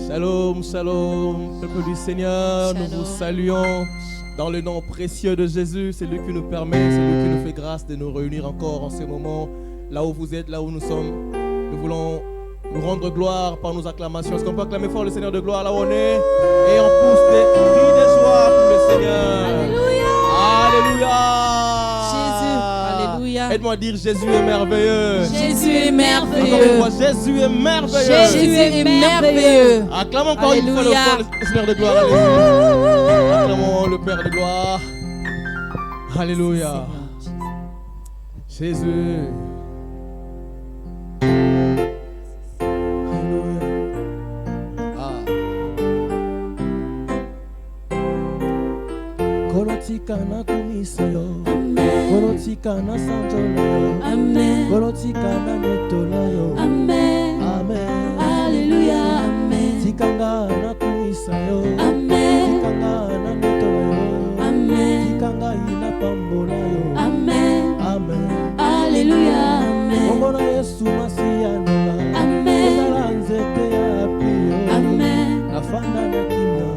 Shalom, shalom, peuple du Seigneur, Shalom. nous vous saluons dans le nom précieux de Jésus. C'est lui qui nous permet, c'est lui qui nous fait grâce de nous réunir encore en ce moment, là où vous êtes, là où nous sommes. Nous voulons nous rendre gloire par nos acclamations. Est-ce qu'on peut acclamer fort le Seigneur de gloire là où on est? Et on pousse des cris de joie pour le Seigneur. Alléluia. Alléluia. Jésus, alléluia. Aide-moi à dire Jésus est merveilleux. Jésus est Encore une merveilleux. fois, Jésus est merveilleux. Jésus est merveilleux. Acclamons encore une fois Alléluia. le Seigneur de gloire. Allez-y. Acclamons le Père de gloire. Alléluia. Jésus. Alléluia. Kolotika na kumisayo. Kolotika na sanjolayo. Amen. Kolotika na netolayo. Amen. Amen. Alléluia. Amen. Tikanga na kumisayo. Amen. Tikanga na netolayo. Amen. Tikanga ina pambolayo. Amen. Amen. Alléluia. Amen. Omona Yesu masianola. Amen. Ezala nzete ya pio. Amen. Nafanda na kimia.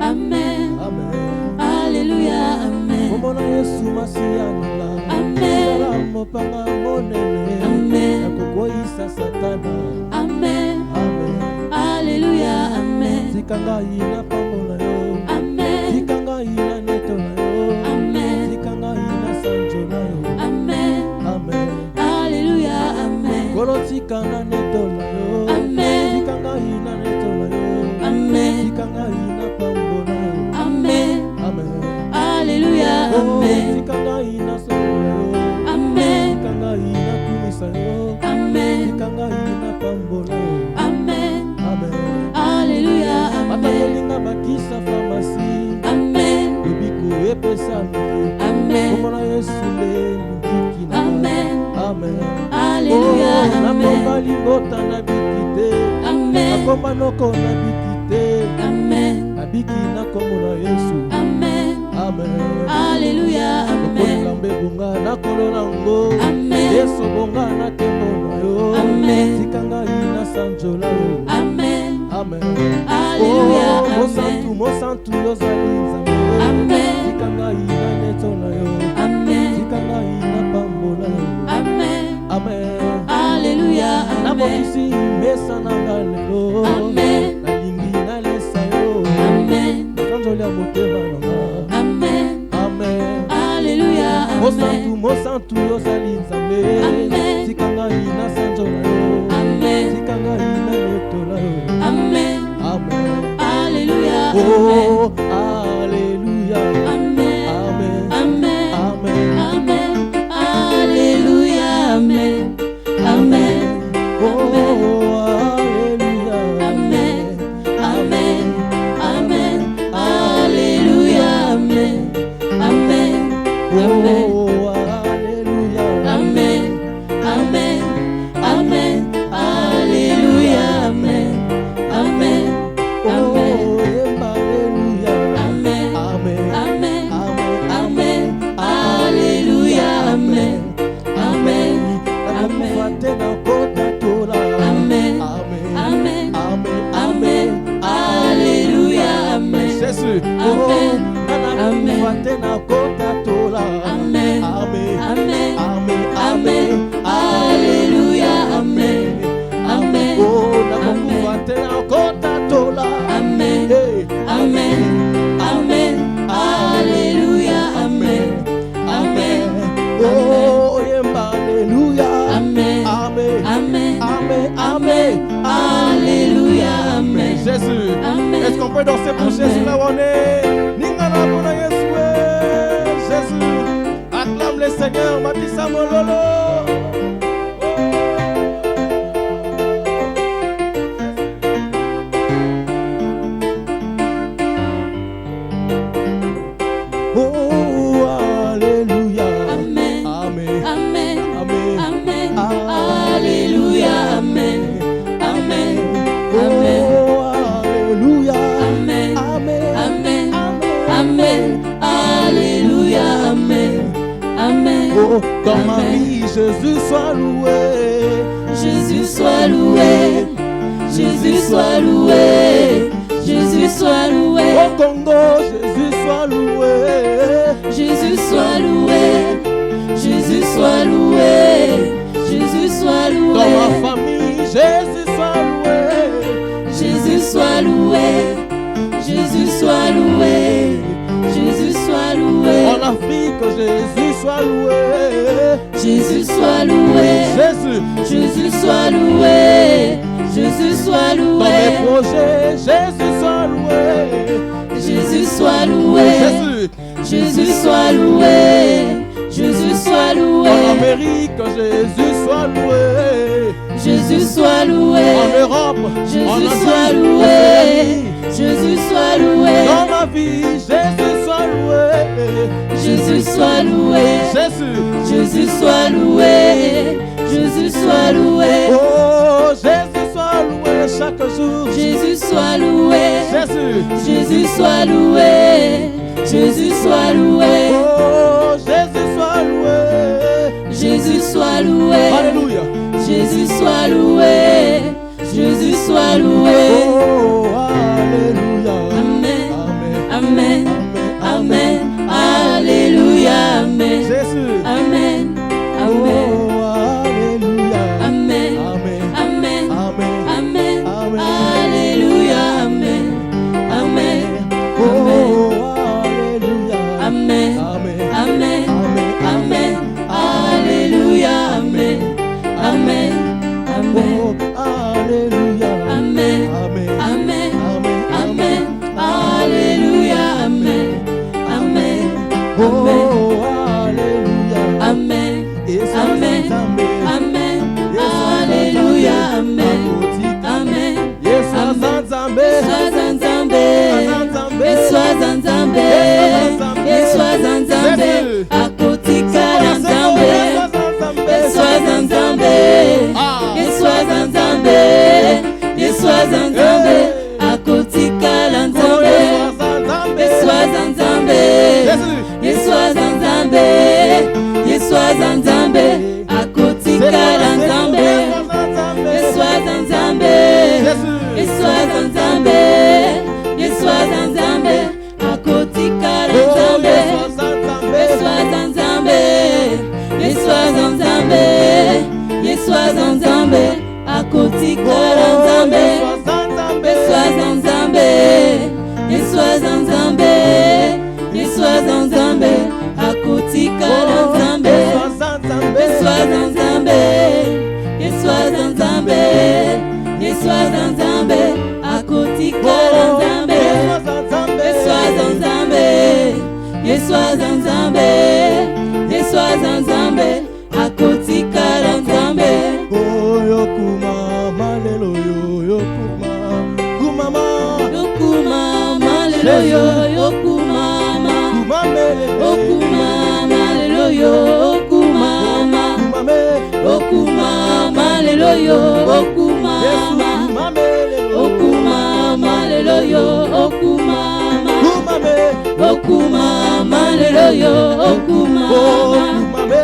Amen. Amen. Alléluia. Amen. Omona Yesu masianola. Amen. Ezala mopanga monene. Amen. Nakokoyisa satana. Amen. Amen. Alléluia. Amen. Tikanga ina pambolayo. Amen. Tikanga ina netolayo. Amen. Tikanga ina sanjolayo. Amen. Amen. Alléluia. Amen. Kolo tikanga netolayo. Amen. Tikanga ina netolayo. Amen. Tikanga ina pambolayo. Amen. Amen. Alléluia. Oh, Amen. tikanga ina solayo. Amen. Tikanga ina kumisayo. Amen. Tikanga ina pambolayo. Amen. Amen. Alléluia. Bata Amen. yolinga bakisa famasi. Amen. Ebiku epesa mike. Amen. Komona Yesu le mukiki na. Amen. Amen. Alléluia. Amen. Nakomba lingota na bikite. Amen. Nakomba noko na bikite. Amen. Nabiki na komona Yesu. Amen. Amen. Alléluia. Amen. Nakolela mbebunga nakolela ngo. Amen. Yesu bonga na tembo na yo. Amen. Tikanga ina sanjola yo. Amen. Amen. Alléluia. Amen. Mosantu yozali nzambe. Amen. Tikanga ina neto na yo. Amen. Tikanga ina pambola yo. Amen. Amen. Alléluia. Amen. Nabokisi mesa nanga lelo. Amen. Nalingi nalesa yo. Amen. Nakanzolia motema nanga. Amen. Amen. Alléluia. Amen. Mosantu yozali nzambe. Amen. Tikanga ina sanjola yo. Amen. Tikanga ina netola yo. Amen. Amen. Alléluia. Oh, Amen. alléluia. Amen. Amen. Amen. Amen. Amen. Alléluia. Amen. Amen. Oh, alléluia. Amen. Amen. Amen. Alléluia. Amen. Amen. Amen. Oh, alléluia. Amen. Amen. Amen. Alléluia. Amen. Amen. Oh, Amen. alléluia. Amen. Amen. Amen. Amen. Amen. Alléluia. Amen. Amen. Nakufa tena kota tola. Amen. Amen. Amen. Amen. Amen. Alléluia. Amen. Jésus. Amen. Nakufa tena kota tola. Amen. Amen. Amen. Amen. Amen. Alléluia. Amen. Amen. Oh, nakufa tena kota tola. Amen. Hey. Amen. Amen. Alléluia. Amen. Amen. Oh, yemba alléluia. Amen. Amen. Amen. Amen. Amen. Alléluia. Amen. Jésus. Amen. Est-ce qu'on peut danser pour Amen. Jésus là où on est? Ningana bona Yesu. Jésus. Acclame le Seigneur. Matissa mololo. Oh, alléluia. Amen. Amen. Amen. Amen. Amen. Alléluia. Amen. Amen. Amen. Oh, alléluia. Amen. Amen. Amen. Amen. Amen. Alléluia. Amen. Amen. Oh, dans ma Amen. vie, Jésus soit loué. Jésus soit loué. Jésus soit loué. soit loué. Au Congo, Jésus soit loué. Jésus soit loué. Jésus soit loué. Jésus soit loué. Dans ma famille, Jésus soit loué. Jésus soit loué. Jésus soit loué. Jésus soit loué. En Afrique, Jésus soit loué. Jésus soit loué. Jésus. Jésus soit loué. Jésus soit Dans loué. mes projets, Jésus soit loué. Jésus soit loué. Jésus. Jésus soit loué. Jésus soit loué. En Amérique, Jésus soit loué. Jésus soit loué. En Europe, en Jésus Asie, soit loué. Jésus soit loué. dans ma vie, Jésus soit loué. Jésus soit loué. Jésus. Jésus soit loué. Jésus soit loué. Oh, Jésus soit loué chaque jour. Jésus soit loué. Jésus. Jésus soit loué. Jésus soit loué. Oh, Jésus soit loué. Jésus soit loué. Alléluia. Jésus soit loué. Jésus soit loué. Oh, alléluia. Amen. Amen. Amen. Amen. Alléluia. Amen. Jésus. Amen. Amen. Oh, alléluia. Amen. Amen. Amen. Amen. Amen. Amen. Alléluia. Amen. Amen. Oh, alléluia. Amen. Amen. Amen. Amen. Amen. Alléluia. Amen. Amen. Amen. Oh, alléluia. Amen. Amen. Amen. Amen. Amen. Alléluia. Amen. Amen. Oh, Amen. alléluia. Amen. Yesu Amen. azambe. Amen. Yesu Alléluia. azambe. Amen. Akotika. Amen. Yesu Amen. azambe. Sois un Zambé. Azambe. Et sois un Zambé. Et sois un Zambé. Akotika la Zambé. Et sois un Zambé. Et sois un Zambé. Et sois un Zambé. Akotika la Zambé. Et sois un Zambé. Et sois un Zambé. Et sois un Zambé. Akotika la Zambé. Et sois un Zambé. Et sois un Zambé. Et sois un Zambé. Akotika la Zambé. Et sois un Zambé. Et sois un Zambé. Et sois un Zambé. Akotika la Zambé. Et sois un Zambé. Et sois un Zambé. Et sois un Zambé. Akotika la Zambé. Et sois un Zambé. Et sois un Zambé. Et sois un Zambé. Akotika la Zambé. Et sois un Zambé. Et sois un Zambé. Et sois un Zambé. Akotika la Zambé. Oh, yokuma, malelo, yokuma, kumama, Yokumama leloyo. Yokumama. kumamele, Okumama leloyo. Okumama. kumame, Okumama leloyo. Yesu Okumama. kumamele, Okumama leloyo. Okumama. kumame, Okumama leloyo. oh, Okumama. kumame,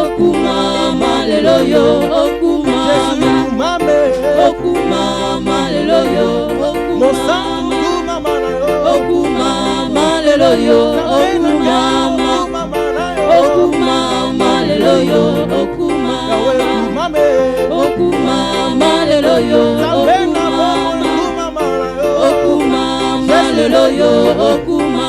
Okumama leloyo. Yesu Okumama. kumame, Okumama leloyo. mosangu Okumama. kumama na yo, Okumama leloyo. Okumama. kumama na yo, Okumama leloyo. Yawe Okumama. kumame, Okumama leloyo. Zapena bomo Okumama. kumama na yo, Okumama leloyo. oh, Okumama.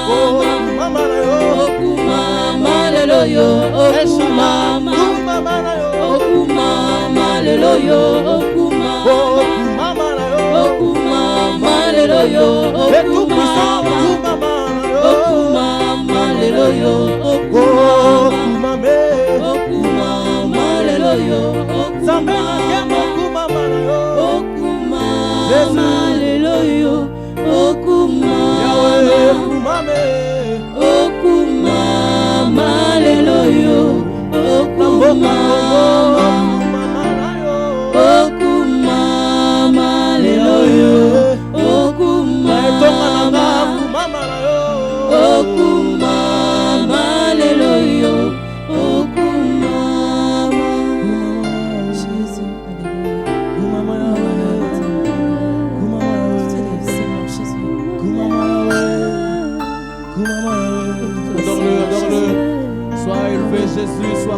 kumama na yo, Okumama leloyo. Okumama. kumama na yo, Okumama leloyo. oh, Okumama. kumama na yo, Okumama leloyo. et tout puissant Okumama. kumama na yo, Okumama leloyo. oh, Okumama. kumame, Okumama leloyo. Zapena kemo Okumama. kumama na yo, Okumama leloyo. Yawe Okumama. kumame, Okumama leloyo. Namboka Kongo, Okumama. kumama na yo, Okumama.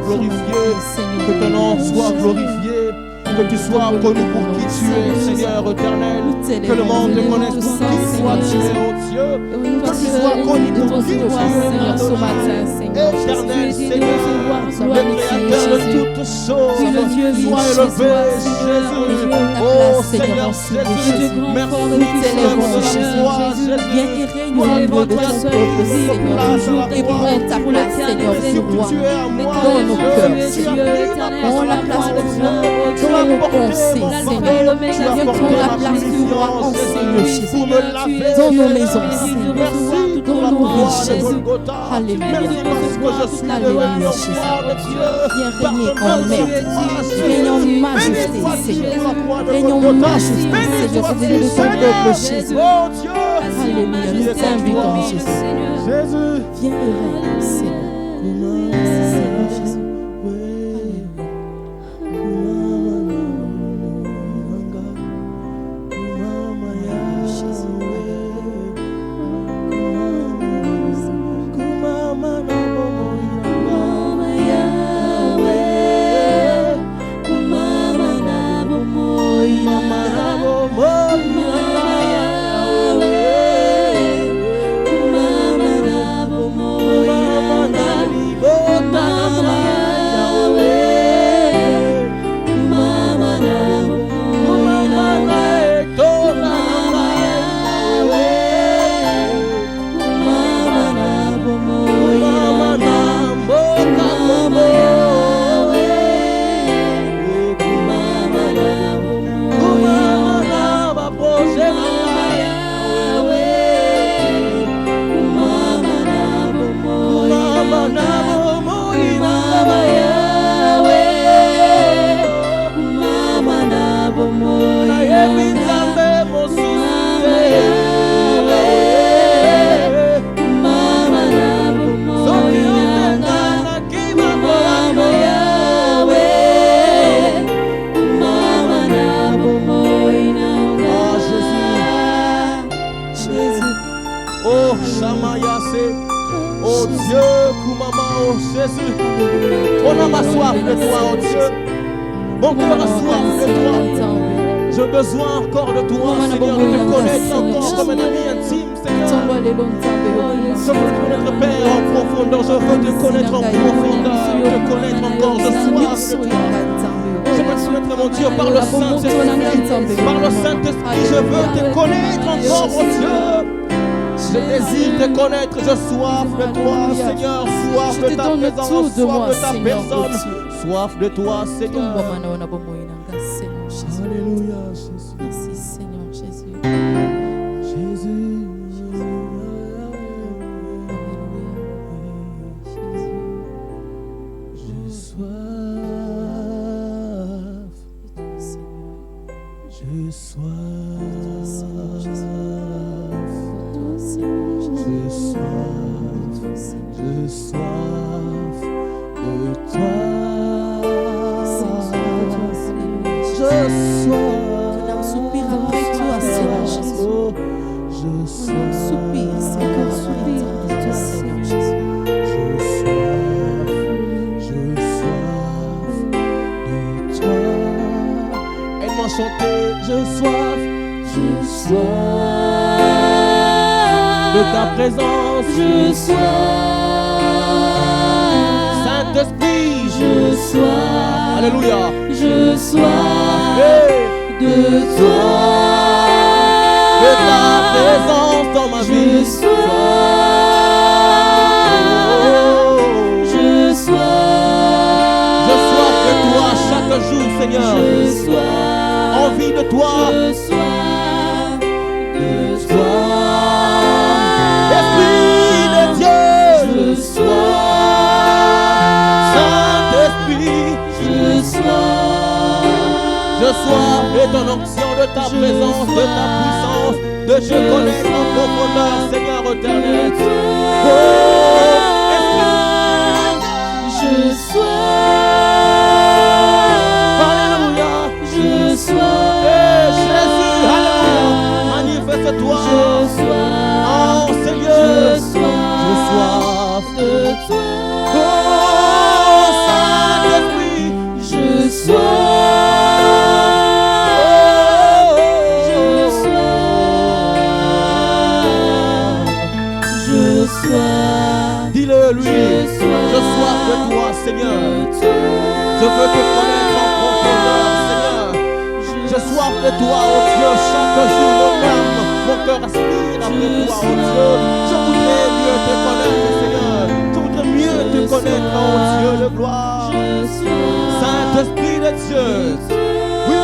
glorifié, que ton nom soit glorifié, que tu sois connu pour qui tu es, Seigneur éternel, que le monde te connaisse pour qui toi tu es, oh Dieu, que tu sois connu pour qui tu es, Seigneur, ce matin, éternel Seigneur, le Créateur de toutes choses, sois élevé, Jésus, oh Seigneur Jésus, merci de la foi, Jésus, pour le droit de ton peuple, Seigneur, et prends ta place, Seigneur, roi, dans nos cœurs, prends la place de Dieu, dans nos pensées, Seigneur, prends la place du roi en Seigneur, Jésus, dans nos maisons, Seigneur, dans nos vies, Jésus, alléluia, alléluia, Jésus, viens régner en maître, règne en majesté, Seigneur, règne en majesté, Seigneur, au milieu de ton peuple, Jésus, alléluia, nous t'invitons, Jésus, viens et règne, Seigneur, merci, Seigneur, Jésus. Oh Dieu, Koumama, oh Jésus, on a ma soif de toi, oh Dieu. Mon cœur a soif de toi. J'ai besoin encore de toi, Seigneur, de te connaître encore comme un ami intime, Seigneur. Je veux te connaître, Père, en profondeur. Je veux te connaître en profondeur, te connaître encore. Je soif de toi. Je veux te connaître, mon Dieu, par le Saint-Esprit. Par le Saint-Esprit, je veux te connaître encore, oh Dieu. Je désire te connaître, je soif de toi, Seigneur, soif de ta présence, soif de ta personne, soif de toi, Seigneur. Alléluia, Jésus. Merci, Seigneur Jésus. Jésus. Je soif. Je soif. Je soif de toi. Je soupire après toi, Seigneur Jésus. Je soif. Soupire, Seigneur, soupire de toi, Seigneur Jésus. Je soif de toi. Aide-moi à chanter. Je soif. Je soif de ta présence. Je soif. Saint-Esprit. Je soif. Alléluia. Je soif de toi. De ta présence dans ma vie. Je soif. Je soif. Je soif de toi chaque jour, Seigneur. Je soif. Envie de toi. Je soif de toi. Esprit de Dieu. Je soif. Saint-Esprit. Je soif. Je soif de ton onction, de ta présence, de ta puissance, de te connaître en profondeur, Seigneur éternel. Oh, je soif. Alléluia. Je soif. Et Jésus, alléluia. Manifeste-toi. Je soif. Oh Seigneur. Je soif. Je soif de toi. Oh, Saint. de toi, Seigneur. Je veux te connaître en profondeur, Seigneur. J'ai soif de toi, oh Dieu, chaque jour, mon cœur aspire après toi, oh Dieu. Je voudrais mieux te connaître, Seigneur. Je voudrais mieux te connaître, oh Dieu de gloire. Saint-Esprit de Dieu. Oui.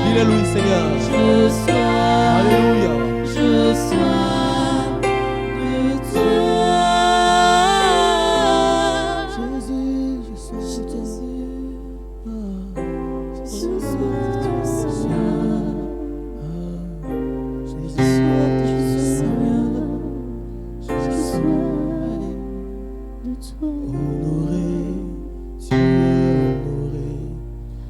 Dis-le-lui, Seigneur. Alléluia. Je sois de toi. Jésus, je sois de toi. Je sois de toi, Seigneur. Je sois de toi, Seigneur. Je sois de toi. Honoré, tu es honoré.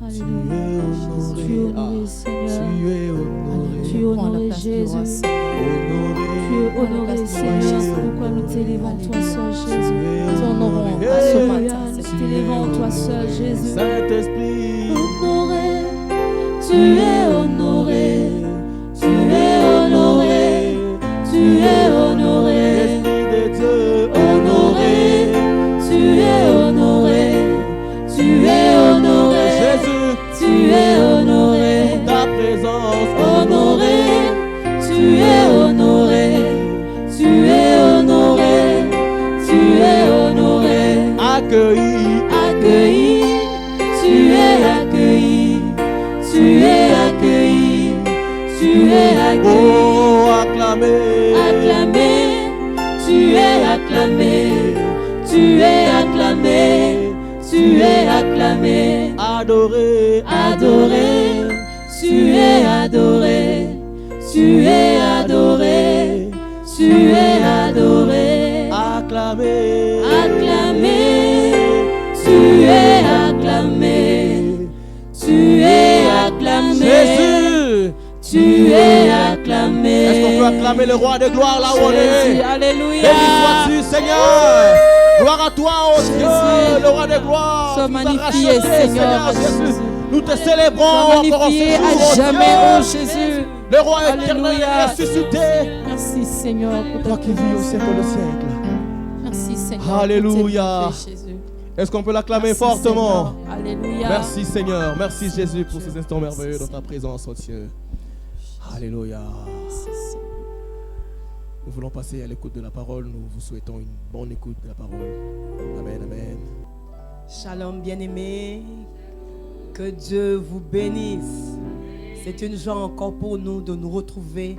Alléluia. Tu es Tu es honoré. honoré, Seigneur. Tu es honoré. Tu es honoré, Jésus. Tu es honoré, Seigneur. C'est pourquoi nous t'élévons, toi seul, Jésus. Nous t'honorons à ce matin. Nous t'élévons, toi seul, Jésus. Saint-Esprit, Honoré, tu es honoré. Tu es honoré. Tu es honoré. Esprit de Dieu, Honoré, tu es honoré. Tu es honoré. Jésus, Tu es honoré. ta présence, Honoré, tu es honoré, tu es honoré, tu es honoré, accueilli, accueilli, tu es accueilli, tu es accueilli, tu es accueilli, oh, acclamé, acclamé, tu es acclamé, tu es acclamé, tu es acclamé, adoré, adoré. Tu es adoré, tu es adoré, tu es adoré, acclamé, acclamé, tu es acclamé, tu es acclamé, Jésus. tu es acclamé. Est-ce qu'on peut acclamer le roi de gloire là où on Jésus, est? alléluia. Béni sois-tu, Seigneur. Gloire à toi, oh Dieu, le roi de gloire. Sois Tu nous as magnifié, rachetés, Seigneur Jésus. Nous te célébrons Sois encore en ce magnifié jour, à oh jamais, Dieu. oh Jésus. Le roi éternel Alléluia. est ressuscité. Merci Seigneur pour Toi ta qui vis au présence. siècle des siècles. Merci Seigneur. Alléluia. Pour tes bienfaits, Jésus. Est-ce qu'on peut l'acclamer Merci, fortement? Seigneur. Alléluia. Merci Seigneur. Merci Jésus pour ces instants merveilleux dans ta présence, oh Dieu. Alléluia. Nous voulons passer à l'écoute de la parole. Nous vous souhaitons une bonne écoute de la parole. Amen, amen. Shalom bien-aimés, que Dieu vous bénisse. C'est une joie encore pour nous de nous retrouver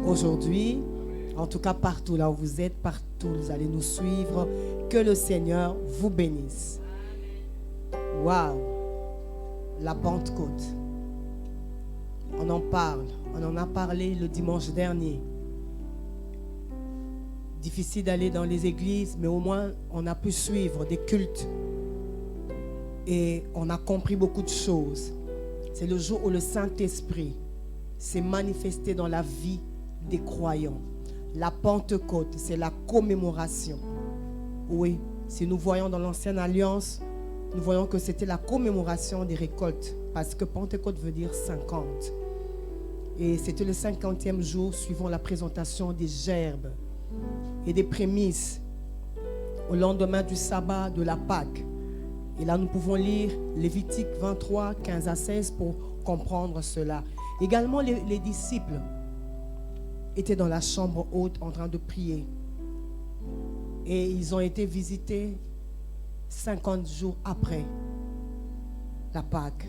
aujourd'hui. En tout cas, partout là où vous êtes, partout vous allez nous suivre. Que le Seigneur vous bénisse. Waouh, la Pentecôte. On en parle, on en a parlé le dimanche dernier. Difficile d'aller dans les églises, mais au moins on a pu suivre des cultes. Et on a compris beaucoup de choses. C'est le jour où le Saint-Esprit s'est manifesté dans la vie des croyants. La Pentecôte, c'est la commémoration. Oui, si nous voyons dans l'Ancienne Alliance, nous voyons que c'était la commémoration des récoltes. Parce que Pentecôte veut dire 50. Et c'était le 50e jour suivant la présentation des gerbes et des prémices au lendemain du sabbat de la Pâque. Et là, nous pouvons lire Lévitique 23, 15 à 16 pour comprendre cela. Également, les disciples étaient dans la chambre haute en train de prier. Et ils ont été visités 50 jours après la Pâque.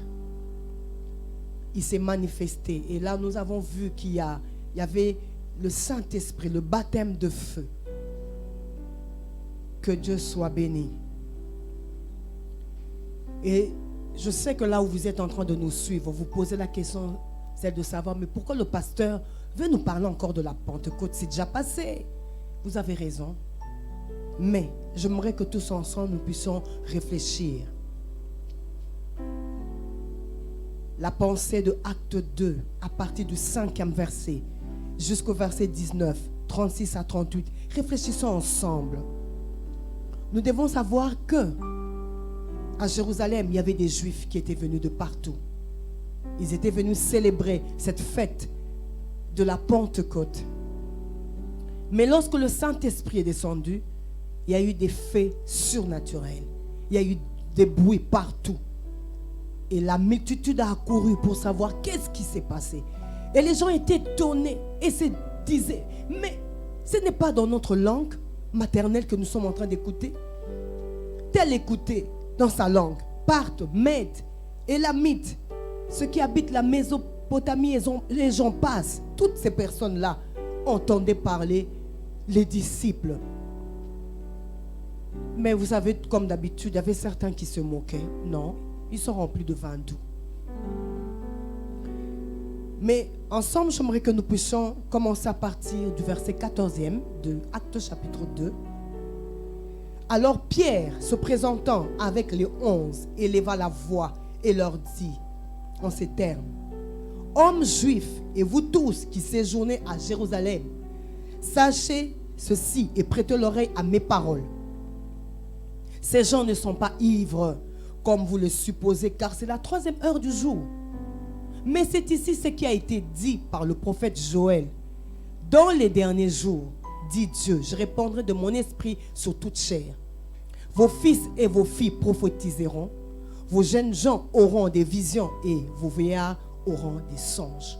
Il s'est manifesté. Et là, nous avons vu qu'il y avait le Saint-Esprit, le baptême de feu. Que Dieu soit béni. Et je sais que là où vous êtes en train de nous suivre, vous posez la question, celle de savoir, mais pourquoi le pasteur veut nous parler encore de la Pentecôte? C'est déjà passé. Vous avez raison. Mais j'aimerais que tous ensemble, nous puissions réfléchir. La pensée de Acte 2, à partir du 5e verset, jusqu'au verset 19, 36 à 38. Réfléchissons ensemble. Nous devons savoir que à Jérusalem, il y avait des Juifs qui étaient venus de partout. Ils étaient venus célébrer cette fête de la Pentecôte. Mais lorsque le Saint-Esprit est descendu, il y a eu des faits surnaturels. Il y a eu des bruits partout. Et la multitude a accouru pour savoir qu'est-ce qui s'est passé. Et les gens étaient étonnés et se disaient, mais ce n'est pas dans notre langue maternelle que nous sommes en train d'écouter. Tel écouter dans sa langue, Parthes, Mèdes, Élamites, ceux qui habitent la Mésopotamie, les gens passent. Toutes ces personnes-là entendaient parler les disciples. Mais vous savez, comme d'habitude, il y avait certains qui se moquaient. Non, ils sont remplis de vin doux. Mais ensemble, j'aimerais que nous puissions commencer à partir du verset 14e de Actes chapitre 2. Alors Pierre, se présentant avec les 11, éleva la voix et leur dit en ces termes: Hommes juifs et vous tous qui séjournez à Jérusalem, sachez ceci et prêtez l'oreille à mes paroles. Ces gens ne sont pas ivres comme vous le supposez, car c'est la 3e heure du jour. Mais c'est ici ce qui a été dit par le prophète Joël. Dans les derniers jours, dit Dieu, je répandrai de mon esprit sur toute chair. Vos fils et vos filles prophétiseront, vos jeunes gens auront des visions et vos vieillards auront des songes.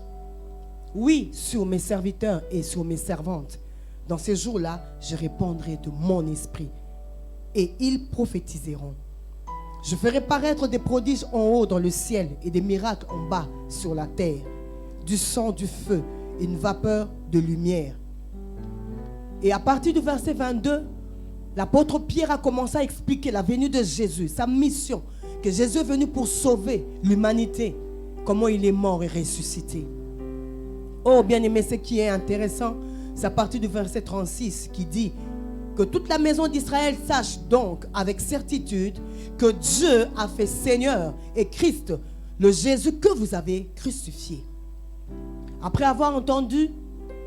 Oui, sur mes serviteurs et sur mes servantes, dans ces jours-là, je répandrai de mon esprit et ils prophétiseront. Je ferai paraître des prodiges en haut dans le ciel et des miracles en bas sur la terre, du sang, du feu, une vapeur de lumière. Et à partir du verset 22, l'apôtre Pierre a commencé à expliquer la venue de Jésus, sa mission, que Jésus est venu pour sauver l'humanité, comment il est mort et ressuscité. Oh, bien-aimé, ce qui est intéressant, c'est à partir du verset 36 qui dit que toute la maison d'Israël sache donc avec certitude que Dieu a fait Seigneur et Christ, le Jésus que vous avez crucifié. Après avoir entendu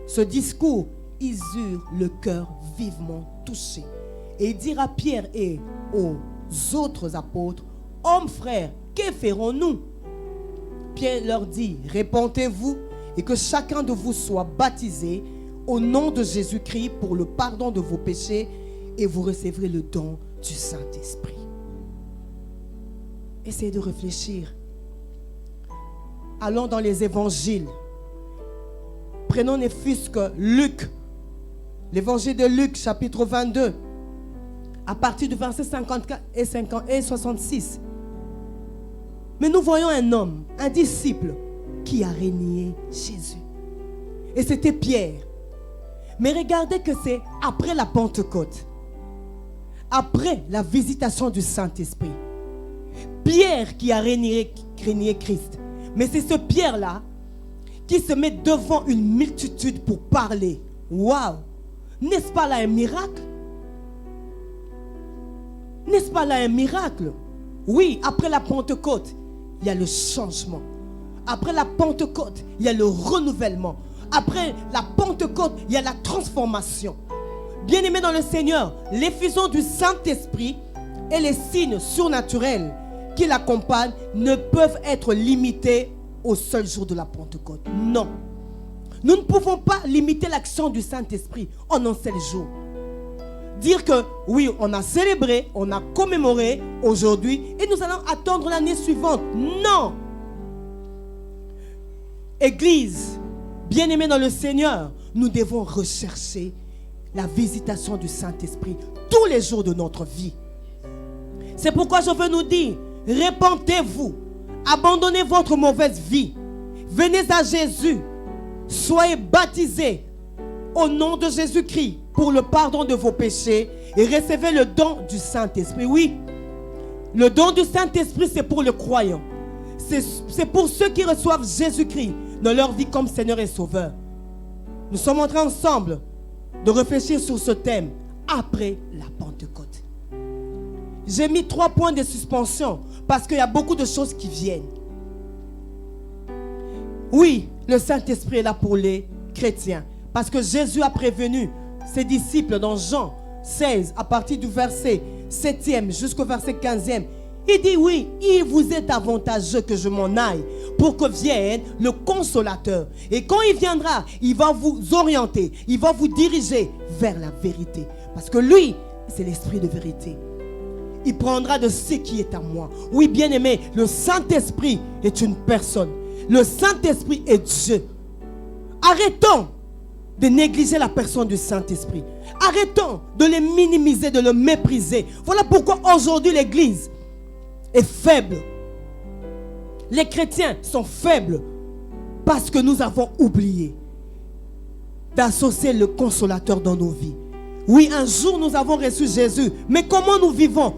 ce discours, ils eurent le cœur vivement touché. Et ils dirent à Pierre et aux autres apôtres: Hommes frères, que ferons-nous? Pierre leur dit: Répentez-vous et que chacun de vous soit baptisé au nom de Jésus-Christ pour le pardon de vos péchés et vous recevrez le don du Saint-Esprit. Essayez de réfléchir. Allons dans les évangiles. Prenons ne fût-ce que Luc. L'évangile de Luc, chapitre 22. À partir du verset 54 et 66. Mais nous voyons un homme, un disciple, qui a renié Jésus. Et c'était Pierre. Mais regardez que c'est après la Pentecôte, après la visitation du Saint-Esprit. Pierre qui a renié Christ. Mais c'est ce Pierre-là qui se met devant une multitude pour parler. Waouh! N'est-ce pas là un miracle? N'est-ce pas là un miracle? Oui, après la Pentecôte, il y a le changement. Après la Pentecôte, il y a le renouvellement. Après la Pentecôte, il y a la transformation. Bien-aimés dans le Seigneur, l'effusion du Saint-Esprit et les signes surnaturels qui l'accompagnent ne peuvent être limités au seul jour de la Pentecôte. Non. Nous ne pouvons pas limiter l'action du Saint-Esprit en un seul jour. Dire que oui, on a célébré, on a commémoré aujourd'hui et nous allons attendre l'année suivante. Non. Église, bien-aimés dans le Seigneur, nous devons rechercher la visitation du Saint-Esprit tous les jours de notre vie. C'est pourquoi je veux nous dire, répentez-vous, abandonnez votre mauvaise vie, venez à Jésus, soyez baptisés au nom de Jésus-Christ pour le pardon de vos péchés et recevez le don du Saint-Esprit. Oui, le don du Saint-Esprit, c'est pour le croyant. C'est pour ceux qui reçoivent Jésus-Christ dans leur vie comme Seigneur et Sauveur. Nous sommes en train ensemble de réfléchir sur ce thème après la Pentecôte. J'ai mis 3 points de suspension parce qu'il y a beaucoup de choses qui viennent. Oui, le Saint-Esprit est là pour les chrétiens parce que Jésus a prévenu ses disciples dans Jean 16 à partir du verset 7e jusqu'au verset 15e. Il dit oui, il vous est avantageux que je m'en aille pour que vienne le consolateur. Et quand il viendra, il va vous orienter, il va vous diriger vers la vérité. Parce que lui, c'est l'esprit de vérité. Il prendra de ce qui est à moi. Oui, bien-aimé, le Saint-Esprit est une personne. Le Saint-Esprit est Dieu. Arrêtons de négliger la personne du Saint-Esprit. Arrêtons de le minimiser, de le mépriser. Voilà pourquoi aujourd'hui l'Église est faible. Les chrétiens sont faibles parce que nous avons oublié d'associer le consolateur dans nos vies. Oui, un jour nous avons reçu Jésus, mais comment nous vivons?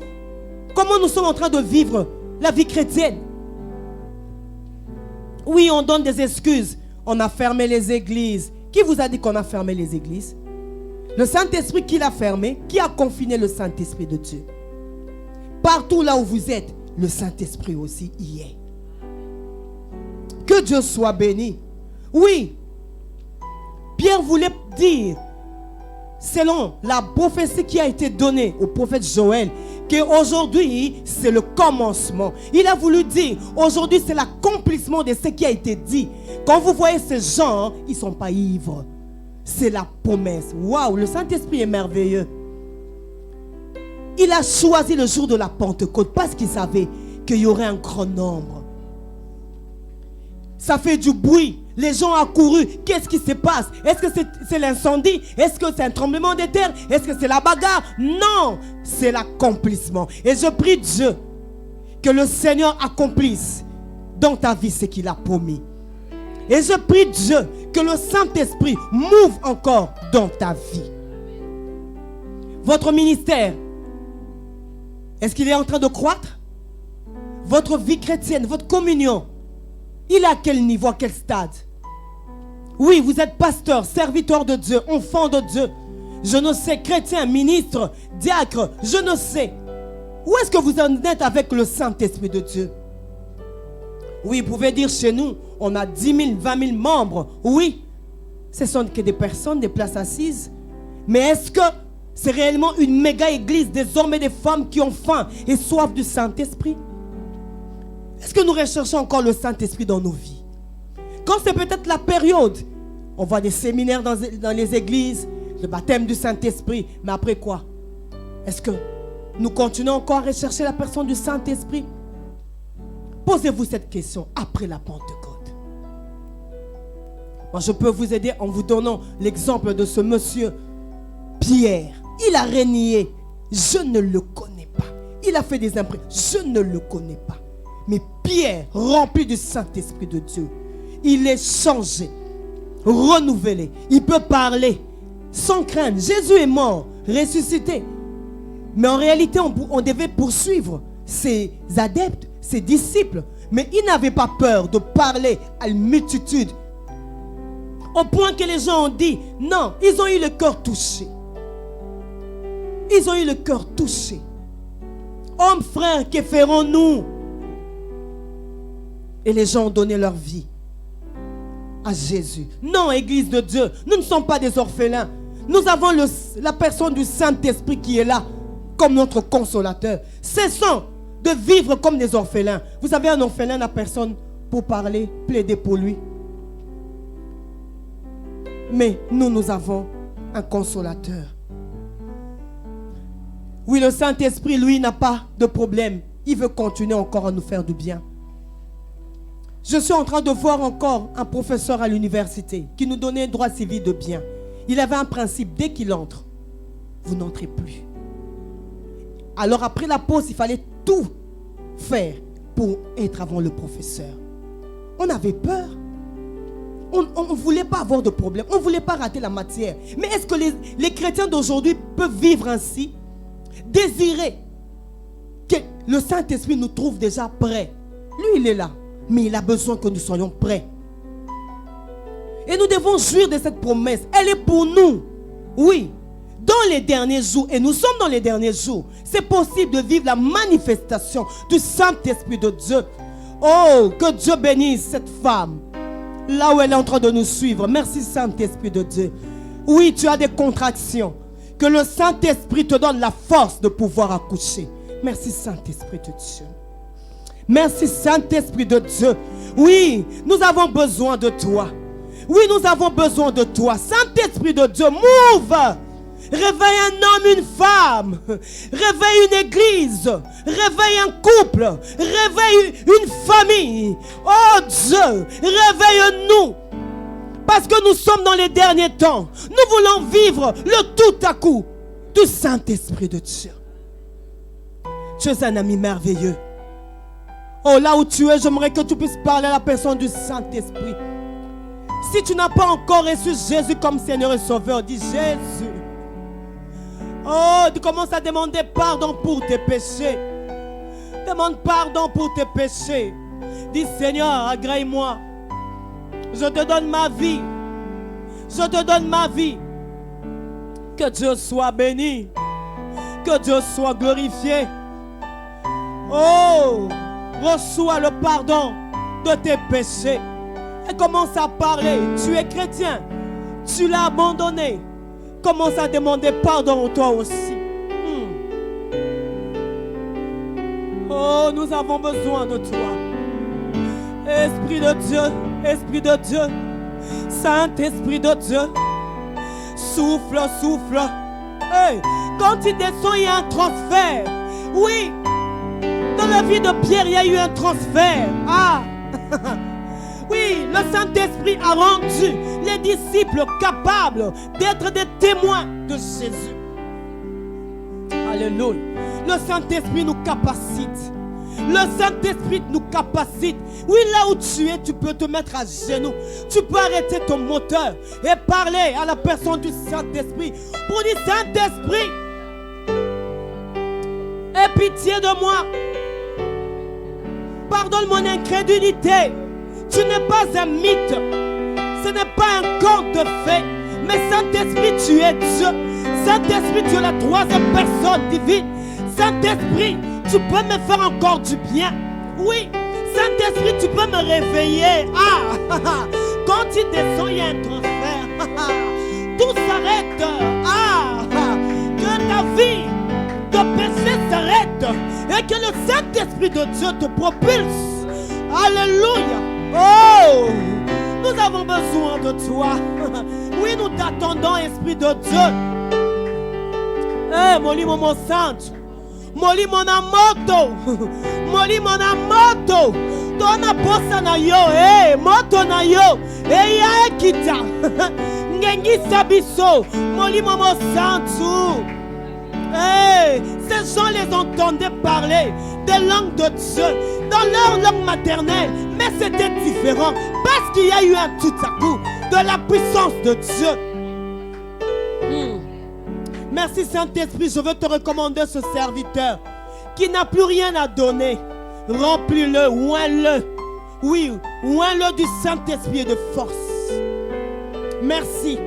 Comment nous sommes en train de vivre la vie chrétienne? Oui, on donne des excuses. On a fermé les églises. Qui vous a dit qu'on a fermé les églises? Le Saint-Esprit qui l'a fermé? Qui a confiné le Saint-Esprit de Dieu? Partout là où vous êtes, le Saint-Esprit aussi y est. Que Dieu soit béni. Oui, Pierre voulait dire, selon la prophétie qui a été donnée au prophète Joël, qu'aujourd'hui c'est le commencement. Il a voulu dire, aujourd'hui c'est l'accomplissement de ce qui a été dit. Quand vous voyez ces gens, ils ne sont pas ivres. C'est la promesse. Waouh, le Saint-Esprit est merveilleux. Il a choisi le jour de la Pentecôte parce qu'il savait qu'il y aurait un grand nombre. Ça fait du bruit. Les gens ont accouru. Qu'est-ce qui se passe? Est-ce que c'est l'incendie? Est-ce que c'est un tremblement de terre? Est-ce que c'est la bagarre? Non, c'est l'accomplissement. Et je prie Dieu que le Seigneur accomplisse dans ta vie ce qu'il a promis. Et je prie Dieu que le Saint-Esprit mouve encore dans ta vie. Votre ministère, est-ce qu'il est en train de croître? Votre vie chrétienne, votre communion, il est à quel niveau, à quel stade? Oui, vous êtes pasteur, serviteur de Dieu, enfant de Dieu. Je ne sais, chrétien, ministre, diacre, je ne sais. Où est-ce que vous en êtes avec le Saint-Esprit de Dieu? Oui, vous pouvez dire chez nous, on a 10 000, 20 000 membres. Oui, ce sont que des personnes, des places assises. Mais est-ce que c'est réellement une méga église, des hommes et des femmes qui ont faim et soif du Saint-Esprit? Est-ce que nous recherchons encore le Saint-Esprit dans nos vies? Quand c'est peut-être la période, on voit des séminaires dans les églises, le baptême du Saint-Esprit, mais après quoi? Est-ce que nous continuons encore à rechercher la personne du Saint-Esprit? Posez-vous cette question après la Pentecôte. Moi, je peux vous aider en vous donnant l'exemple de ce monsieur Pierre. Il a renié. Je ne le connais pas. Il a fait des imprimes. Je ne le connais pas. Mais Pierre, rempli du Saint-Esprit de Dieu, il est changé, renouvelé. Il peut parler sans crainte. Jésus est mort, ressuscité. Mais en réalité, on devait poursuivre ses adeptes, ses disciples. Mais il n'avait pas peur de parler à une multitude. Au point que les gens ont dit, non, ils ont eu le cœur touché. Ils ont eu le cœur touché. Hommes, frères, que ferons-nous? Et les gens ont donné leur vie à Jésus. Non, Église de Dieu, nous ne sommes pas des orphelins. Nous avons la personne du Saint-Esprit qui est là comme notre consolateur. Cessons de vivre comme des orphelins. Vous savez, un orphelin n'a personne pour parler, plaider pour lui. Mais nous avons un consolateur. Oui, le Saint-Esprit, lui, n'a pas de problème. Il veut continuer encore à nous faire du bien. Je suis en train de voir encore un professeur à l'université qui nous donnait un droit civil de bien. Il avait un principe, dès qu'il entre, vous n'entrez plus. Alors après la pause, il fallait tout faire pour être avant le professeur. On avait peur. On ne voulait pas avoir de problème. On ne voulait pas rater la matière. Mais est-ce que les chrétiens d'aujourd'hui peuvent vivre ainsi? Désirer que le Saint-Esprit nous trouve déjà prêts. Lui, il est là. Mais il a besoin que nous soyons prêts. Et nous devons jouir de cette promesse. Elle est pour nous. Oui. Dans les derniers jours, et nous sommes dans les derniers jours, c'est possible de vivre la manifestation du Saint-Esprit de Dieu. Oh, que Dieu bénisse cette femme. Là où elle est en train de nous suivre. Merci Saint-Esprit de Dieu. Oui, tu as des contractions. Que le Saint-Esprit te donne la force de pouvoir accoucher. Merci Saint-Esprit de Dieu. Merci Saint-Esprit de Dieu. Oui, nous avons besoin de toi. Oui, nous avons besoin de toi. Saint-Esprit de Dieu, move. Réveille un homme, une femme. Réveille une église. Réveille un couple. Réveille une famille. Oh Dieu, réveille-nous. Parce que nous sommes dans les derniers temps. Nous voulons vivre le tout à coup du Saint-Esprit de Dieu. Tu es un ami merveilleux. Oh, là où tu es, j'aimerais que tu puisses parler à la personne du Saint-Esprit. Si tu n'as pas encore reçu Jésus comme Seigneur et Sauveur, dis Jésus. Oh, tu commences à demander pardon pour tes péchés. Demande pardon pour tes péchés. Dis Seigneur, agrée-moi. Je te donne ma vie. Je te donne ma vie. Que Dieu soit béni. Que Dieu soit glorifié. Oh, reçois le pardon de tes péchés. Et commence à parler. Tu es chrétien. Tu l'as abandonné. Commence à demander pardon toi aussi. Oh, nous avons besoin de toi. Esprit de Dieu, Esprit de Dieu, Saint-Esprit de Dieu, souffle, souffle. Hey, quand il descend, il y a un transfert. Oui, dans la vie de Pierre, il y a eu un transfert. Ah, oui, le Saint-Esprit a rendu les disciples capables d'être des témoins de Jésus. Alléluia. Le Saint-Esprit nous capacite. Le Saint-Esprit nous capacite. Oui, là où tu es, tu peux te mettre à genoux. Tu peux arrêter ton moteur et parler à la personne du Saint-Esprit pour dire Saint-Esprit, aie pitié de moi. Pardonne mon incrédulité. Tu n'es pas un mythe. Ce n'est pas un conte de fées. Mais Saint-Esprit, tu es Dieu. Saint-Esprit, tu es la troisième personne divine. Saint-Esprit, tu peux me faire encore du bien. Oui, Saint-Esprit, tu peux me réveiller. Ah, quand il descend, il y a un transfert. Tout s'arrête. Ah, que ta vie, ton péché s'arrête. Et que le Saint-Esprit de Dieu te propulse. Alléluia. Oh, nous avons besoin de toi. Oui, nous t'attendons, Esprit de Dieu. Eh, Moli Momo Santo. Moli Mona Moto. Moli Mona Moto. Dona posa na yo. Eh, moto na yo. Eh, ya ekita. Ngengi sabiso. Moli Momo Santo. Eh, ces gens les entendaient parler des langues de Dieu dans leur langue maternelle. Mais c'était différent parce qu'il y a eu un tout à coup de la puissance de Dieu. Merci Saint-Esprit, je veux te recommander ce serviteur qui n'a plus rien à donner. Remplis-le, oins-le. Oui, oins-le du Saint-Esprit et de force. Merci.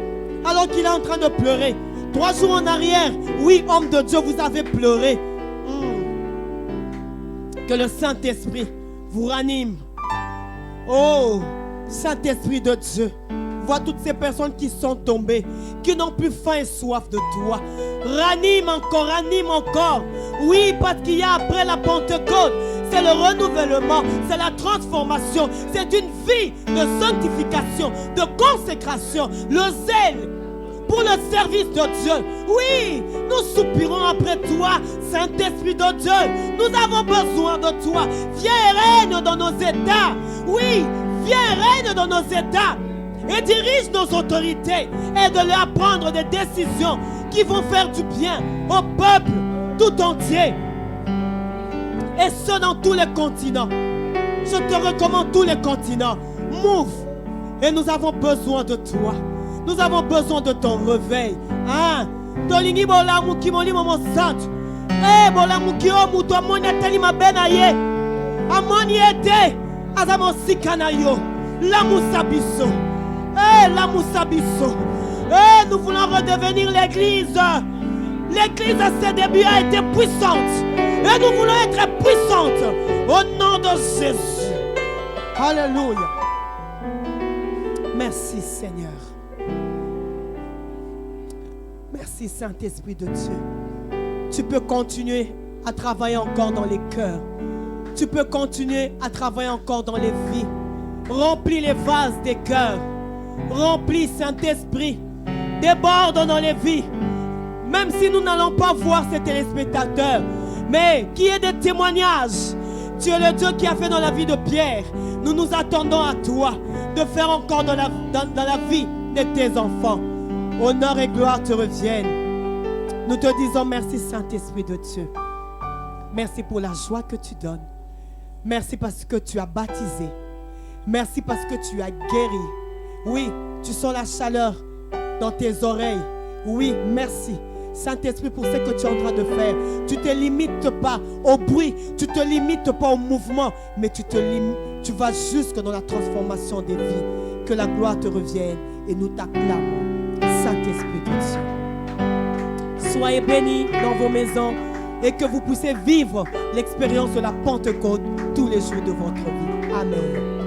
Alors qu'il est en train de pleurer. 3 jours en arrière, oui, homme de Dieu, vous avez pleuré. Que le Saint-Esprit vous ranime. Oh, Saint-Esprit de Dieu, vois toutes ces personnes qui sont tombées, qui n'ont plus faim et soif de toi. Ranime encore, ranime encore. Oui, parce qu'il y a après la Pentecôte, c'est le renouvellement, c'est la transformation, c'est une vie de sanctification, de consécration, le zèle pour le service de Dieu. Oui, nous soupirons après toi, Saint-Esprit de Dieu. Nous avons besoin de toi. Viens et règne dans nos États. Oui, viens et règne dans nos États. Et dirige nos autorités. Et de leur prendre des décisions qui vont faire du bien au peuple tout entier. Et ce dans tous les continents. Je te recommande tous les continents. Move. Et nous avons besoin de toi. Nous avons besoin de ton réveil. Hein? Tolingi bola muki moli momo santo. Eh bola muki o muto amoni atali mabena ye. Amoni ete azamo sikana yo. La musabiso. Eh la musabiso. Eh nous voulons redevenir l'église. L'église à ses débuts a été puissante. Et nous voulons être puissantes. Au nom de Jésus. Alléluia. Merci Seigneur. Merci Saint-Esprit de Dieu. Tu peux continuer à travailler encore dans les cœurs. Tu peux continuer à travailler encore dans les vies. Remplis les vases des cœurs. Remplis, Saint-Esprit. Déborde dans les vies. Même si nous n'allons pas voir ces téléspectateurs, mais qui est des témoignages. Tu es le Dieu qui a fait dans la vie de Pierre. Nous nous attendons à toi de faire encore dans la vie de tes enfants. Honneur et gloire te reviennent. Nous te disons merci, Saint-Esprit de Dieu. Merci pour la joie que tu donnes. Merci parce que tu as baptisé. Merci parce que tu as guéri. Oui, tu sens la chaleur dans tes oreilles. Oui, merci. Saint-Esprit, pour ce que tu es en train de faire. Tu ne te limites pas au bruit, tu ne te limites pas au mouvement, mais tu vas jusque dans la transformation des vies. Que la gloire te revienne et nous t'acclamons, Saint-Esprit de Dieu. Soyez bénis dans vos maisons et que vous puissiez vivre l'expérience de la Pentecôte tous les jours de votre vie. Amen.